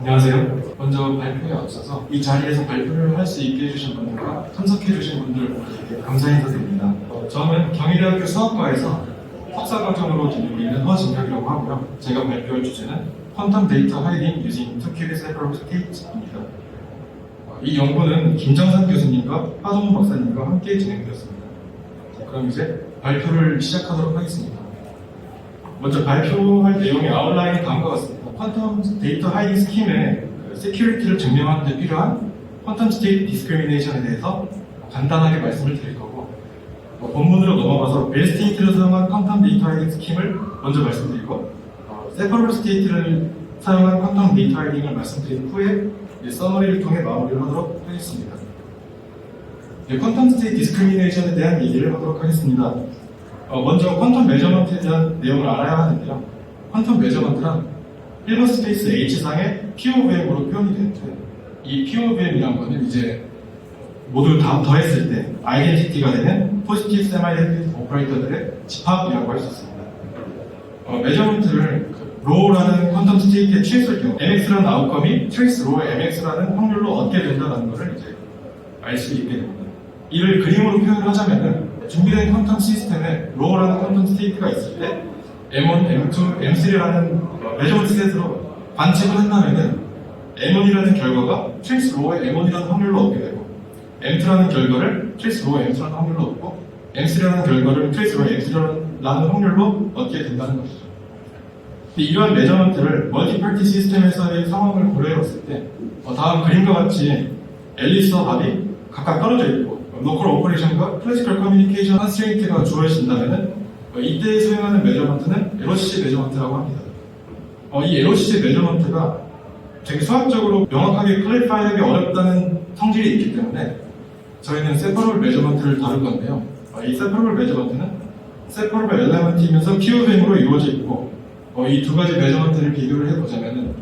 안녕하세요. 먼저 발표에 앞서서 이 자리에서 발표를 할 수 있게 해주신 분들과 참석해주신 분들 감사 인사드립니다. 저는 경희대학교 수학과에서 석사과정으로 다니고 있는 허진혁이라고 하고요. 제가 발표할 주제는 퀀텀 데이터 하이딩 using two-qubit separable state입니다. 이 연구는 김정산 교수님과 하동훈 박사님과 함께 진행되었습니다. 그럼 이제 발표를 시작하도록 하겠습니다. 먼저 발표할 내용의 아웃라인은 다음과 같습니다. 퀀텀 데이터 하이딩 스킴의 세큐리티를 증명하는 데 필요한 퀀텀 스테이트 디스크리미네이션에 대해서 간단하게 말씀을 드릴 거고, 본문으로 넘어가서 벨 스테이트를 사용한 퀀텀 데이터 하이딩 스킴을 먼저 말씀드리고, 세퍼럴 스테이트를 사용한 퀀텀 데이터 하이딩을 말씀드린 후에 서머리를 통해 마무리를 하도록 하겠습니다. 퀀텀 스테이트 디스크리미네이션에 대한 얘기를 하도록 하겠습니다. 먼저 퀀텀 메저먼트에 대한 내용을 알아야 하는데요. 퀀텀 메저먼트란 1번 스페이스 H상의 P-of-M으로 표현이 되는데, 이 P-of-M이란 거는 이제 모두 다 더했을 때 아이덴티티가 되는 포지티브 세마이덴티티 오퍼레이터들의 집합이라고 할 수 있습니다. 메저먼트를 로우라는 퀀텀 스테이트에 취했을 경우 MX라는 아웃컴이 트레이스 로우의 MX라는 확률로 얻게 된다는 것을 이제 알 수 있게 됩니다. 이를 그림으로 표현을 하자면은 준비된 퀀텀 시스템에 로우라는 퀀텀 스테이트가 있을 때 M1, M2, M3라는 메저먼트 셋으로 관측을 한다면은 M1이라는 결과가 트레이스 로우의 M1이라는 확률로 얻게 되고, M2라는 결과를 트레이스 로우의 M2라는 확률로 얻고, M3라는 결과를 트레이스 로우의 M3라는 확률로 얻게 된다는 것이죠. 이러한 메저먼트를 멀티파티 시스템에서의 상황을 고려해봤을 때 다음 그림과 같이 앨리스와 밥이 각각 떨어져 있고 로컬 오퍼레이션과 클래시컬 커뮤니케이션 컨스트레인트가 주어진다면 이때 사용하는 메저먼트는 LOCC 메저먼트라고 합니다. 이 LOCC 메저먼트가 되게 수학적으로 명확하게 클래리파이하기 어렵다는 성질이 있기 때문에 저희는 세퍼러블 메저먼트를 다룰 건데요. 이 세퍼러블 메저먼트는 세퍼러블 엘레먼트이면서 P-of-M으로 이루어져 있고, 이 두 가지 메저먼트를 비교를 해보자면은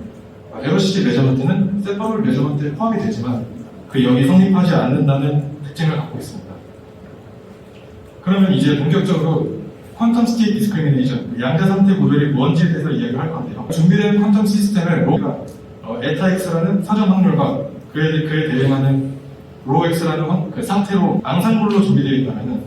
LOCC 메저먼트는 세퍼러블 메저먼트에 포함이 되지만 그 역이 성립하지 않는다는 특징을 갖고 있습니다. 그러면 이제 본격적으로 퀀텀 스테이트 디스크리미네이션, 양자 상태 구별이 뭔지에 대해서 이야기를 할 건데요. 준비된 퀀텀 시스템을 로우가 에타 X라는 사전 확률과 그에 대응하는 로 X라는 그 상태로 앙상블로 준비되어 있다면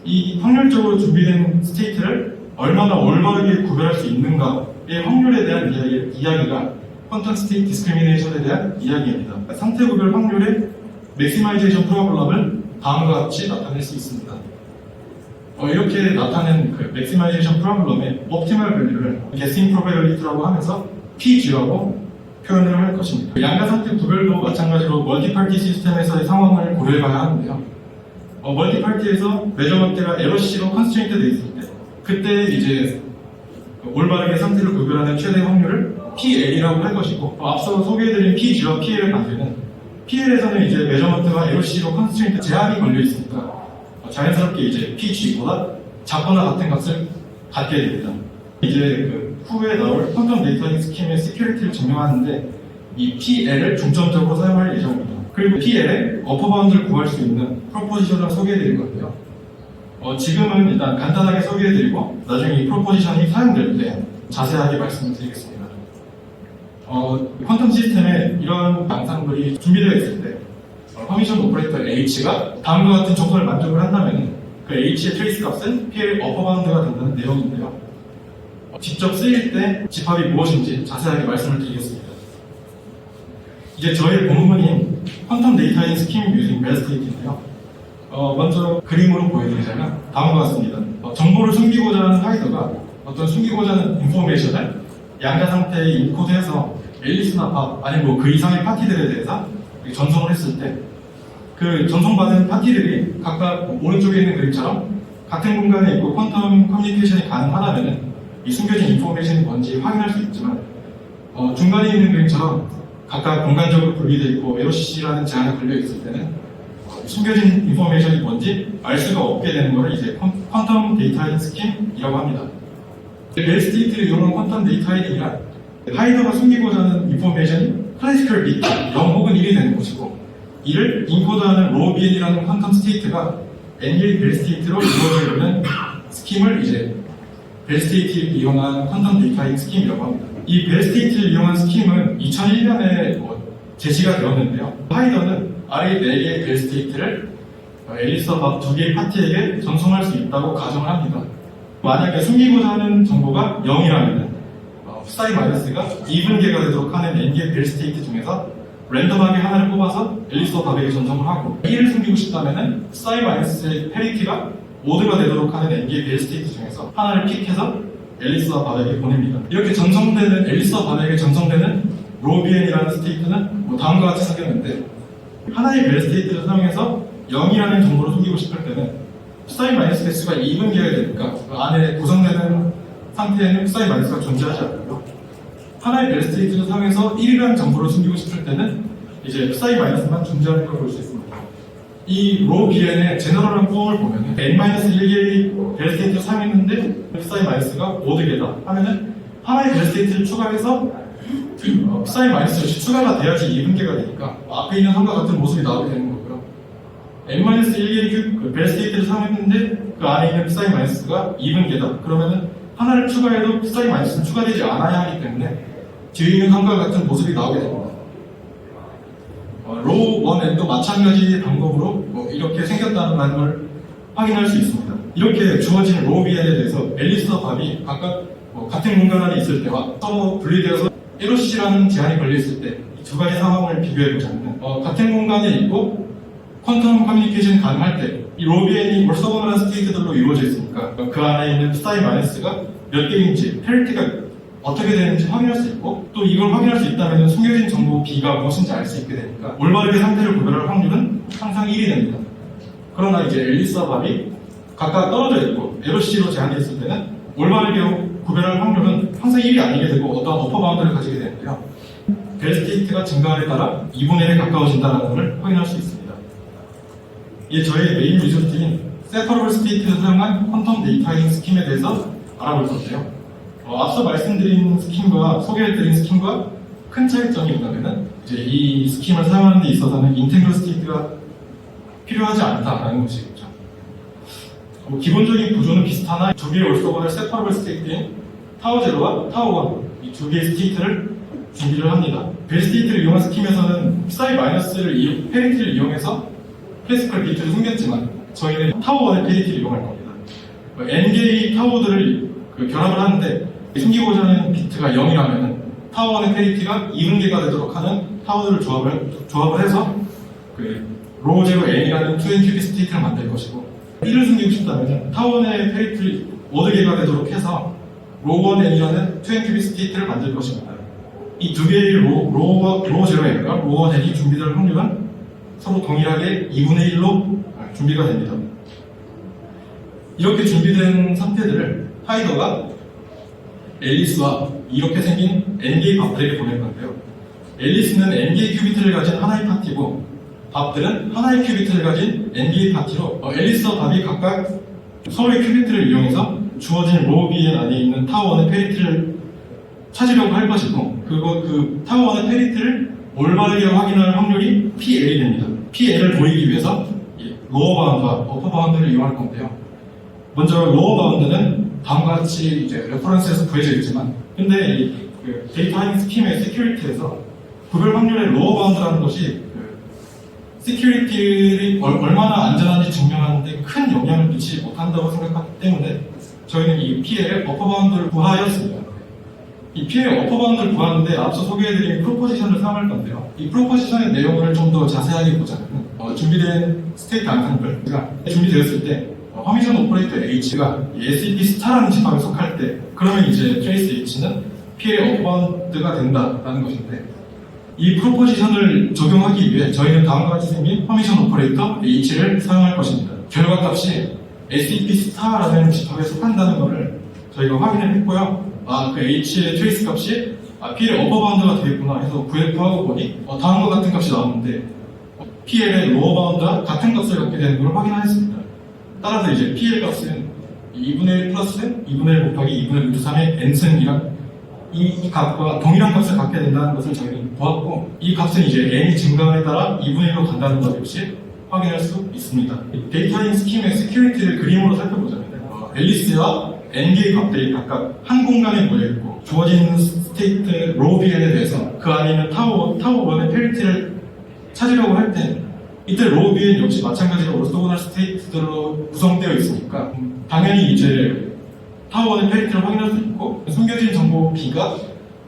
이 확률적으로 준비된 스테이트를 얼마나 올바르게 구별할 수 있는가의 확률에 대한 이야기가 퀀텀 스테이트 디스크리미네이션에 대한 이야기입니다. 상태 구별 확률의 맥시마이제이션 프로블럼을 다음과 같이 나타낼 수 있습니다. 이렇게 나타낸 그 맥시마이제이션 프로블럼의 옵티멀 밸류를 게싱 프로베빌리티라고 하면서 PG라고 표현을 할 것입니다. 양자 상태 구별도 마찬가지로 멀티파티 시스템에서의 상황을 고려해봐야 하는데요. 멀티파티에서 메저먼트가 LOCC로 컨스트레인트 되어 있을 때 그때 이제 올바르게 상태를 구별하는 최대 확률을 PL이라고 할 것이고, 앞서 소개해드린 PG와 PL의 관계는 PL에서는 이제 메저먼트가 LOCC로 컨스트레인트 제한이 걸려 있으니까 자연스럽게 이제 PG보다 작거나 같은 값을 갖게 됩니다. 이제 그 후에 나올 퀀텀 데이터 스킴의 시큐리티를 증명하는데 이 PL을 중점적으로 사용할 예정입니다. 그리고 PL의 어퍼 바운드를 구할 수 있는 프로포지션을 소개해드릴 건데요. 지금은 일단 간단하게 소개해드리고 나중에 이 프로포지션이 사용될 때 자세하게 말씀을 드리겠습니다. 퀀텀 시스템에 이런 앙상블이 준비되어 있을 때 퍼미션 오퍼레이터 H가 다음과 같은 조건을 만족을 한다면 그 H의 트레이스 값은 PL 어퍼 바운드가 된다는 내용인데요. 직접 쓰일 때 집합이 무엇인지 자세하게 말씀을 드리겠습니다. 이제 저희 본문인 퀀텀 데이터 하이딩 스킴 유징 벨 스테이트인데요. 먼저 그림으로 보여드리자면 다음과 같습니다. 정보를 숨기고자 하는 하이더가 어떤 숨기고자 하는 인포메이션을 양자 상태에 인코드해서 앨리스나 밥 아니면 뭐 그 이상의 파티들에 대해서 전송을 했을 때 그 전송받은 파티들이 각각 오른쪽에 있는 그림처럼 같은 공간에 있고 퀀텀 커뮤니케이션이 가능하다면 이 숨겨진 인포메이션이 뭔지 확인할 수 있지만 중간에 있는 그림처럼 각각 공간적으로 분리되어 있고 LOCC라는 제한에 걸려 있을 때는 숨겨진 인포메이션이 뭔지 알 수가 없게 되는 것을 이제 퀀텀 데이터 하이딩 스킴이라고 합니다. 벨 스테이트를 이용한 퀀텀 데이터 하이딩이란 하이더가 숨기고자 하는 인포메이션이 클래시컬 비트 0 혹은 1이 되는 것이고, 이를 인코드하는 로우 BN이라는 퀀텀 스테이트가 N1 벨 스테이트로 이루어져 있는 스킴을 이제 벨 스테이트를 이용한 퀀텀 데이터 하이딩 스킴이라고 합니다. 이 벨 스테이트를 이용한 스킴은 2001년에 제시가 되었는데요. 하이더는 아래 4개의 벨 스테이트를 앨리스와 밥 2개의 파티에게 전송할 수 있다고 가정을 합니다. 만약에 숨기고자 하는 정보가 0이라면 사이 마이너스가 이분계가 되도록 하는 n개의 벨 스테이트 중에서 랜덤하게 하나를 뽑아서 앨리스와 밥에게 전송을 하고 1을 숨기고 싶다면 사이 마이너스의 페리티가 5가 되도록 하는 n개의 벨 스테이트 중에서 하나를 픽해서 앨리스와 밥에게 보냅니다. 이렇게 전송되는 앨리스와 밥에게 전송되는 로비엔이라는 스테이트는 다음과 같이 생겼는데 하나의 벨 스테이트를 사용해서 0이라는 정보를 숨기고 싶을 때는 사이 마이너스 개수가 이분계가 되니까 그 안에 구성되는 상태에는 사이 마이너스가 존재하지 않고요. 하나의 벨 스테이트를 사용해서 1이라는 정보를 숨기고 싶을 때는 이제 사이 마이너스만 존재하는 걸 볼 수 있습니다. 이 로 BN의 제너럴한 폼을 보면 n-1개의 벨 스테이트를 사용했는데 사이 마이너스가 5개다 하면은 하나의 벨 스테이트를 추가해서 사이 마이너스 역시 추가가 돼야지 이분계가 되니까 앞에 있는 선과 같은 모습이 나오게 되는 거고요. n-1개의 벨 스테이트를 사용했는데 그 안에 있는 사이 마이너스가 이분계다. 그러면은 하나를 추가해도 사이 마이너스는 추가되지 않아야 하기 때문에 뒤에 있는 선과 같은 모습이 나오게 됩니다. 로우 1n도 마찬가지 방법으로 이렇게 생겼다는 걸 확인할 수 있습니다. 이렇게 주어진 로우 BN에 대해서 앨리스와 밥이 각각 같은 공간 안에 있을 때와 서로 분리되어서 LOC라는 제한이 걸려있을 때 이 두 가지 상황을 비교해보자면 같은 공간에 있고 퀀텀 커뮤니케이션이 가능할 때 이 로우 BN이 orthogonal 스테이트들로 이루어져 있으니까 그 안에 있는 사이 마이너스가 몇 개인지 페널티가 어떻게 되는지 확인할 수 있고 또 이걸 확인할 수 있다면 숨겨진 정보 B가 무엇인지 알 수 있게 되니까 올바르게 상태를 구별할 확률은 항상 1이 됩니다. 그러나 이제 앨리스와 밥이 각각 떨어져 있고 LOC로 제한되어 있을 때는 올바르게 구별할 확률은 항상 1이 아니게 되고 어떠한 어퍼 바운드를 가지게 되는데요. 벨 스테이트가 증가함에 따라 2분의 1에 가까워진다는 것을 확인할 수 있습니다. 이게 저의 메인 리조트인 세퍼러블 스테이트를 사용한 퀀텀 데이터잉 스킴에 대해서 알아볼 건데요. 앞서 말씀드린 스킴과 소개해드린 스킴과 큰 차이점이 있다면 이제 이 스킴을 사용하는 데 있어서는 인테그럴 스테이트가 필요하지 않다라는 것이겠죠. 기본적인 구조는 비슷하나 두 개의 orthogonal separable 스테이트인 타워 0와 타워 1 이 두 개의 스테이트를 준비를 합니다. 벨 스테이트를 이용한 스킴에서는 사이 마이너스를 페리티를 이용해서 클래시컬 비트를 숨겼지만 저희는 타워 1의 페리티를 이용할 겁니다. n개의 타워들을 결합을 하는데 숨기고자 하는 비트가 0이라면 타워 1의 페리티가 2분계가 되도록 하는 타워들을 조합을 해서 로우 제로 n이라는 2n 큐빅 스테이트를 만들 것이고 1을 숨기고 싶다면 타워 1의 페리티를 5개가 되도록 해서 로우 1 n이라는 2n 큐빅 스테이트를 만들 것입니다. 이 두 개의 로우 제로 n과 로우 1 n이 준비될 확률은 서로 동일하게 2분의 1로 준비가 됩니다. 이렇게 준비된 상태들을 하이더가 앨리스와 이렇게 생긴 n개의 밥들에게 보낼 건데요. 앨리스는 n개의 큐비트를 가진 하나의 파티고 밥들은 하나의 큐비트를 가진 n개의 파티로 앨리스와 밥이 각각 서로의 큐비트를 이용해서 주어진 로우 BN 안에 있는 타워 1의 페리티를 찾으려고 할 것이고 그 타워 1의 페리티를 올바르게 확인할 확률이 PL이 됩니다. PL을 보이기 위해서 로어 바운드와 어퍼 바운드를 이용할 건데요. 먼저 로어 바운드는 다음과 같이 이제 레퍼런스에서 구해져 있지만 근데 데이터 하이닝 스킴의 시큐리티에서 구별 확률의 로어 바운드라는 것이 시큐리티를 얼마나 안전한지 증명하는데 큰 영향을 미치지 못한다고 생각하기 때문에 저희는 이 PL의 어퍼 바운드를 구하였습니다. 이 PL의 어퍼 바운드를 구하는데 앞서 소개해드린 프로포지션을 사용할 건데요. 이 프로포지션의 내용을 좀 더 자세하게 보자면 준비된 스테이트 앙상블가 준비되었을 때 허미션 오퍼레이터 H가 SEP 스타라는 집합에 속할 때 그러면 이제 트레이스 H는 PL의 어퍼 바운드가 된다라는 것인데 이 프로포지션을 적용하기 위해 저희는 다음과 같이 생긴 허미션 오퍼레이터 H를 사용할 것입니다. 결과값이 SEP 스타라는 집합에 속한다는 것을 저희가 확인을 했고요. 그 H의 트레이스 값이 PL의 어퍼 바운드가 되겠구나 해서 구하고 보니 다음과 같은 값이 나오는데 PL의 로어 바운드와 같은 값을 갖게 되는 걸 확인하였습니다. 따라서 이제 PL 값은 2분의 1 플러스 2분의 1 곱하기 2분의 루트 3의 n승이랑 이 값과 동일한 값을 갖게 된다는 것을 저희는 보았고 이 값은 이제 n이 증가함에 따라 2분의 1로 간다는 것 역시 확인할 수 있습니다. 데이터인 스킴의 시큐리티를 그림으로 살펴보자면 앨리스와 n개의 값들이 각각 한 공간에 모여있고 주어진 스테이트 로우 VN에 대해서 그 안에 있는 타워 1의 페리티를 찾으려고 할 때 이때 로우 VN 역시 마찬가지로 오르토고널 스테이트들로 구성되어 있으니까 당연히 이제 타워 1의 페리티를 확인할 수 있고 숨겨진 정보 B가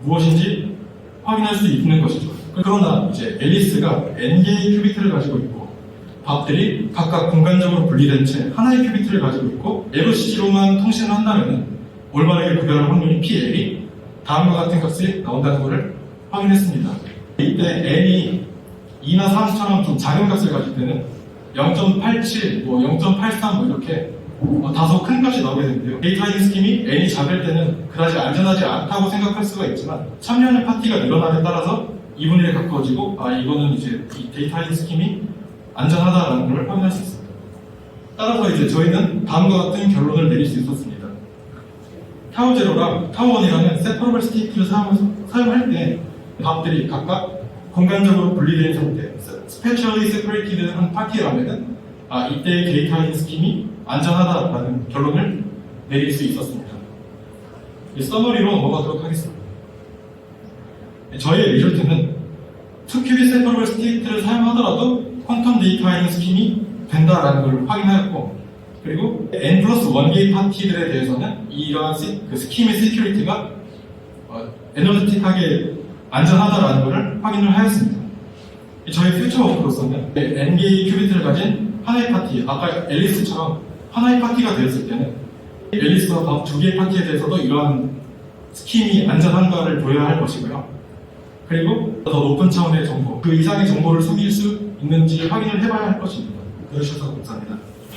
무엇인지 확인할 수 있는 것이죠. 그러나 이제 앨리스가 n개의 큐비트를 가지고 있고 밥들이 각각 공간적으로 분리된 채 하나의 큐비트를 가지고 있고 LCG로만 통신을 한다면 올바르게 구별할 확률이 PL이 다음과 같은 값이 나온다는 것을 확인했습니다. 이때 n이 2나 3처럼 좀 작은 값을 가질 때는 0.87, 0.83 이렇게 다소 큰 값이 나오게 되는데요. 데이터 하이딩 스킴이 n이 작을 때는 그다지 안전하지 않다고 생각할 수가 있지만 참여하는 파티가 늘어남에 따라서 2분의 1에 가까워지고 이거는 이제 이 데이터 하이딩 스킴이 안전하다라는 걸 확인할 수 있습니다. 따라서 이제 저희는 다음과 같은 결론을 내릴 수 있었습니다. 타워 제로랑 타워 1이라는 세퍼러블 스테이트를 사용할 때 밥들이 각각 공간적으로 분리된 상태, 스페셜리 세퍼레이티드 한 파티라면은 이때의 데이터 하이딩 스킴이 안전하다라는 결론을 내릴 수 있었습니다. 서머리로 넘어가도록 하겠습니다. 저희의 리졸트는 2큐빅 세퍼러블 스테이트를 사용하더라도 퀀텀 데이터 하이딩 스킴이 된다라는 걸 확인하였고, 그리고 N+1개의 파티들에 대해서는 이러한 스킴의 시큐리티가 에너지틱하게 안전하다라는 것을 확인을 하였습니다. 저희 퓨처 워크로서는 N개의 큐비트를 가진 하나의 파티, 아까 앨리스처럼 하나의 파티가 되었을 때는 앨리스와 밥 2개의 파티에 대해서도 이러한 스킴이 안전한가를 보여야 할 것이고요. 그리고 더 높은 차원의 정보, 그 이상의 정보를 숨길 수 있는지 확인을 해봐야 할 것입니다. 들으셔서 감사합니다.